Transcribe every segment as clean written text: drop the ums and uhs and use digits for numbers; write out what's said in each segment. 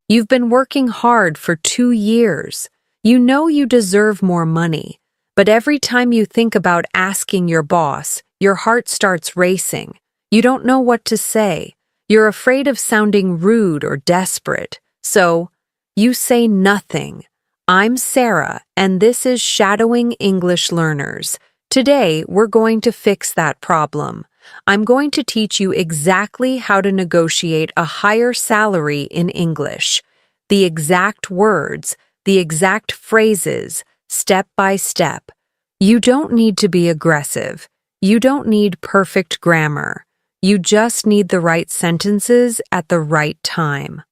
You've been working hard for 2 years. You know you deserve more money. But every time you think about asking your boss, your heart starts racing. You don't know what to say. You're afraid of sounding rude or desperate. So, you say nothing. I'm Sarah, and this is Shadowing English Learners. Today, we're going to fix that problem. I'm going to teach you exactly how to negotiate a higher salary in English. The exact words, the exact phrases, step by step. You don't need to be aggressive. You don't need perfect grammar. You just need the right sentences at the right time.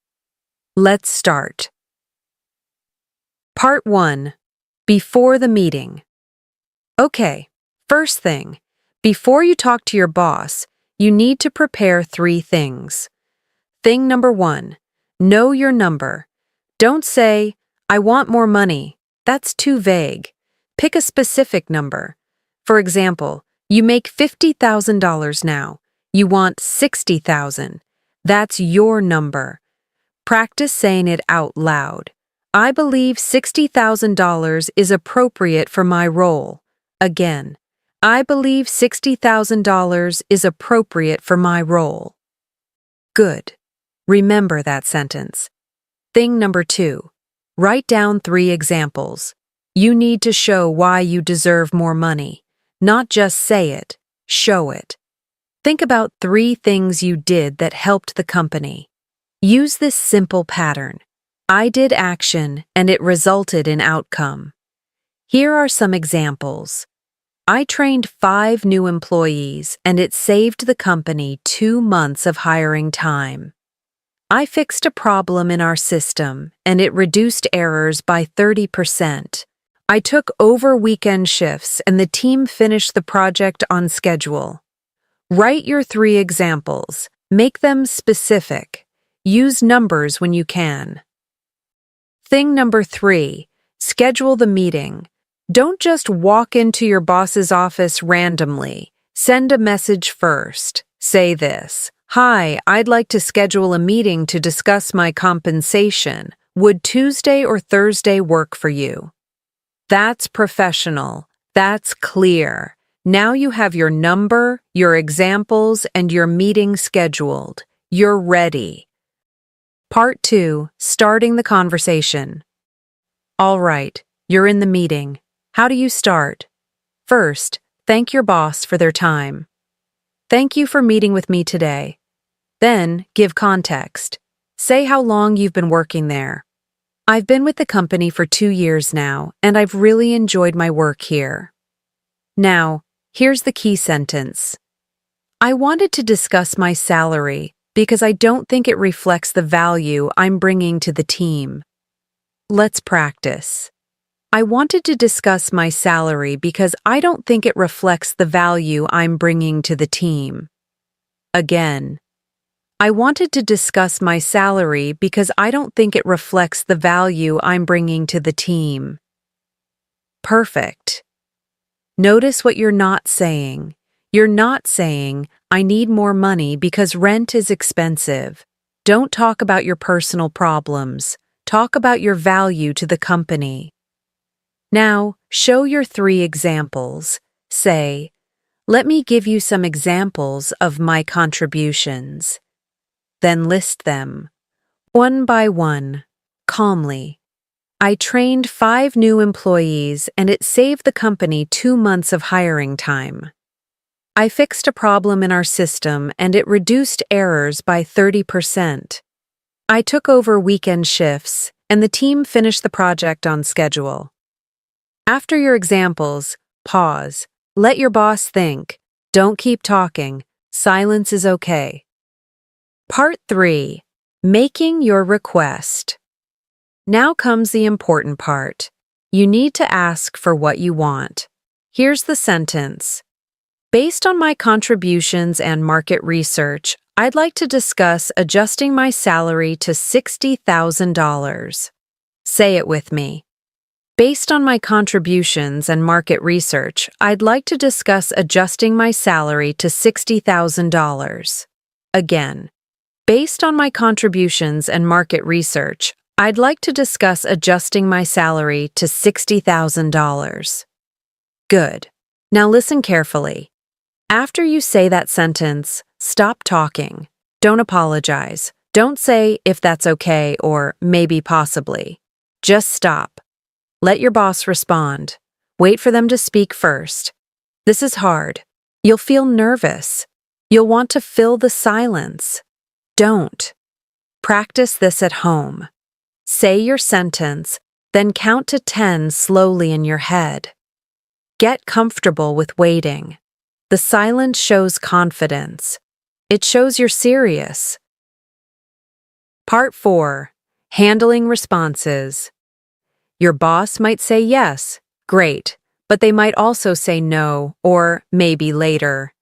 Let's start. Part 1. Before the meeting. Okay, first thing. Before you talk to your boss, you need to prepare 3 things. Thing number 1. Know your number. Don't say, I want more money. That's too vague. Pick a specific number. For example, you make $50,000 now. You want $60,000. That's your number. Practice saying it out loud. I believe $60,000 is appropriate for my role. Again, I believe $60,000 is appropriate for my role. Good. Remember that sentence. Thing number 2. Write down 3 examples. You need to show why you deserve more money. Not just say it, show it. Think about 3 things you did that helped the company. Use this simple pattern. I did action and it resulted in outcome. Here are some examples. I trained 5 new employees and it saved the company 2 months of hiring time. I fixed a problem in our system and it reduced errors by 30%. I took over weekend shifts and the team finished the project on schedule. Write your 3 examples. Make them specific. Use numbers when you can. Thing number 3. Schedule the meeting. Don't just walk into your boss's office randomly. Send a message first. Say this. Hi, I'd like to schedule a meeting to discuss my compensation. Would Tuesday or Thursday work for you? That's professional. That's clear. Now you have your number, your examples, and your meeting scheduled. You're ready. Part 2. Starting the conversation. All right, you're in the meeting. How do you start? First, thank your boss for their time. Thank you for meeting with me today. Then, give context. Say how long you've been working there. I've been with the company for 2 years now, and I've really enjoyed my work here. Now, here's the key sentence. I wanted to discuss my salary because I don't think it reflects the value I'm bringing to the team. Let's practice. I wanted to discuss my salary because I don't think it reflects the value I'm bringing to the team. Again. I wanted to discuss my salary because I don't think it reflects the value I'm bringing to the team. Perfect. Notice what you're not saying. You're not saying, I need more money because rent is expensive. Don't talk about your personal problems. Talk about your value to the company. Now, show your 3 examples. Say, let me give you some examples of my contributions. Then list them, one by one, calmly. I trained 5 new employees and it saved the company 2 months of hiring time. I fixed a problem in our system and it reduced errors by 30%. I took over weekend shifts and the team finished the project on schedule. After your examples, pause. Let your boss think. Don't keep talking. Silence is okay. Part 3. Making your request. Now comes the important part. You need to ask for what you want. Here's the sentence. Based on my contributions and market research, I'd like to discuss adjusting my salary to $60,000. Say it with me. Based on my contributions and market research, I'd like to discuss adjusting my salary to $60,000. Again. Based on my contributions and market research, I'd like to discuss adjusting my salary to $60,000. Good. Now listen carefully. After you say that sentence, stop talking. Don't apologize. Don't say if that's okay or maybe possibly. Just stop. Let your boss respond. Wait for them to speak first. This is hard. You'll feel nervous. You'll want to fill the silence. Don't. Practice this at home. Say your sentence, then count to 10 slowly in your head. Get comfortable with waiting. The silence shows confidence. It shows you're serious. Part 4. Handling responses. Your boss might say yes, great, but they might also say no or maybe later.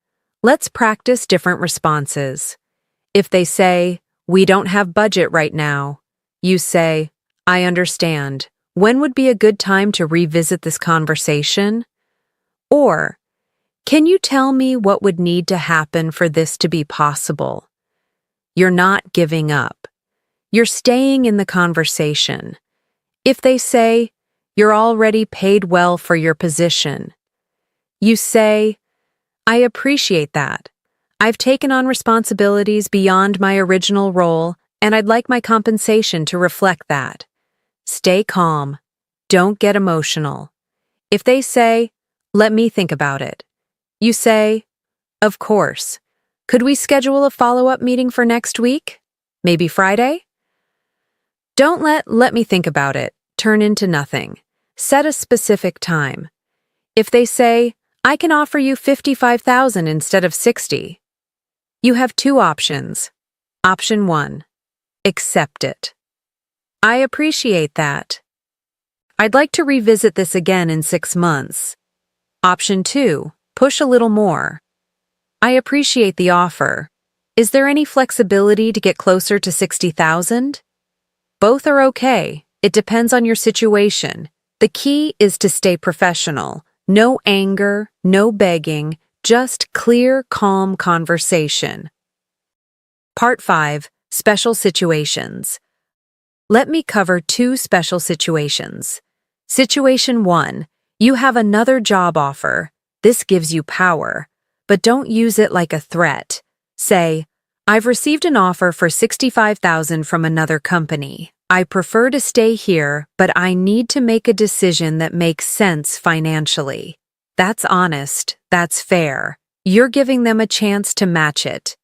Let's practice different responses. If they say, "We don't have budget right now," you say, "I understand. When would be a good time to revisit this conversation?" Or, "Can you tell me what would need to happen for this to be possible?" You're not giving up. You're staying in the conversation. If they say, "You're already paid well for your position," you say, "I appreciate that. I've taken on responsibilities beyond my original role, and I'd like my compensation to reflect that." Stay calm. Don't get emotional. If they say, "Let me think about it," you say, "Of course. Could we schedule a follow-up meeting for next week? Maybe Friday?" Don't let me think about it turn into nothing. Set a specific time. If they say, "I can offer you $55,000 instead of 60," you have two options. Option 1. Accept it. "I appreciate that. I'd like to revisit this again in 6 months." Option 2. Push a little more. "I appreciate the offer. Is there any flexibility to get closer to 60,000? Both are okay. It depends on your situation. The key is to stay professional. No anger, no begging, just clear, calm conversation. Part 5. Special situations. Let me cover 2 special situations. Situation 1. You have another job offer. This gives you power, but don't use it like a threat. Say, "I've received an offer for $65,000 from another company. I prefer to stay here, but I need to make a decision that makes sense financially." That's honest. That's fair. You're giving them a chance to match it.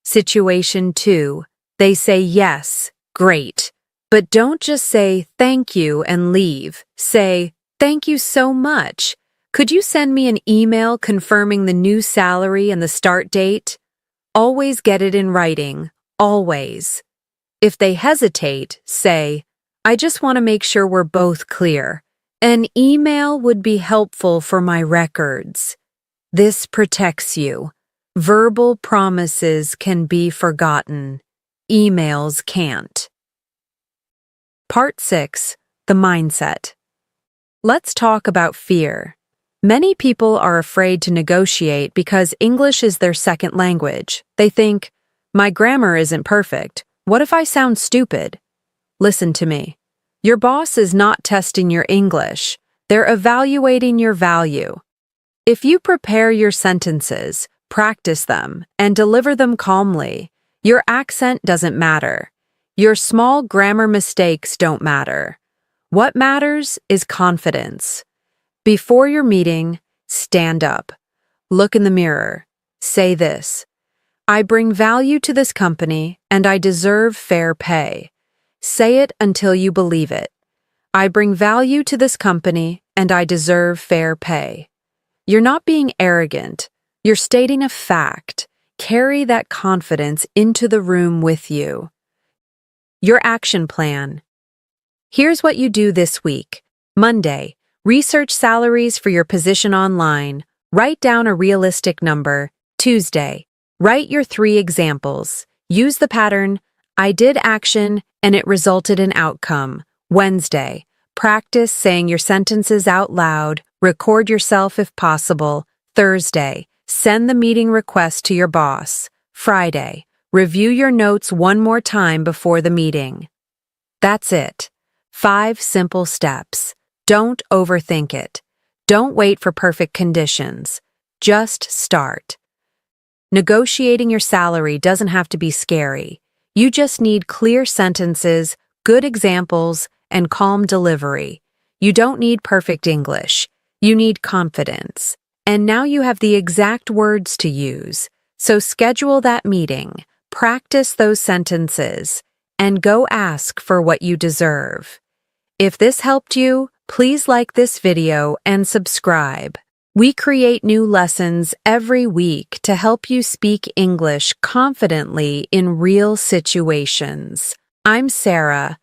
Situation 2. They say yes, great. But don't just say thank you and leave. Say, "Thank you so much. Could you send me an email confirming the new salary and the start date?" Always get it in writing. Always. If they hesitate, say, "I just want to make sure we're both clear. An email would be helpful for my records." This protects you. Verbal promises can be forgotten. Emails can't. Part 6. The mindset. Let's talk about fear. Many people are afraid to negotiate because English is their second language. They think, "My grammar isn't perfect. What if I sound stupid?" Listen to me. Your boss is not testing your English. They're evaluating your value. If you prepare your sentences, practice them, and deliver them calmly, your accent doesn't matter. Your small grammar mistakes don't matter. What matters is confidence. Before your meeting, stand up. Look in the mirror. Say this: "I bring value to this company, and I deserve fair pay." Say it until you believe it. "I bring value to this company, and I deserve fair pay." You're not being arrogant. You're stating a fact. Carry that confidence into the room with you. Your action plan. Here's what you do this week. Monday, research salaries for your position online. Write down a realistic number. Tuesday, write your 3 examples. Use the pattern, "I did action and it resulted in outcome." Wednesday, practice saying your sentences out loud. Record yourself if possible. Thursday, send the meeting request to your boss. Friday, Review your notes one more time before the meeting. That's it. 5 simple steps. Don't overthink it. Don't wait for perfect conditions. Just start. Negotiating your salary doesn't have to be scary. You just need clear sentences, good examples, and calm delivery. You don't need perfect English. You need confidence. And now you have the exact words to use. So schedule that meeting, practice those sentences, and go ask for what you deserve. If this helped you, please like this video and subscribe. We create new lessons every week to help you speak English confidently in real situations. I'm Sarah,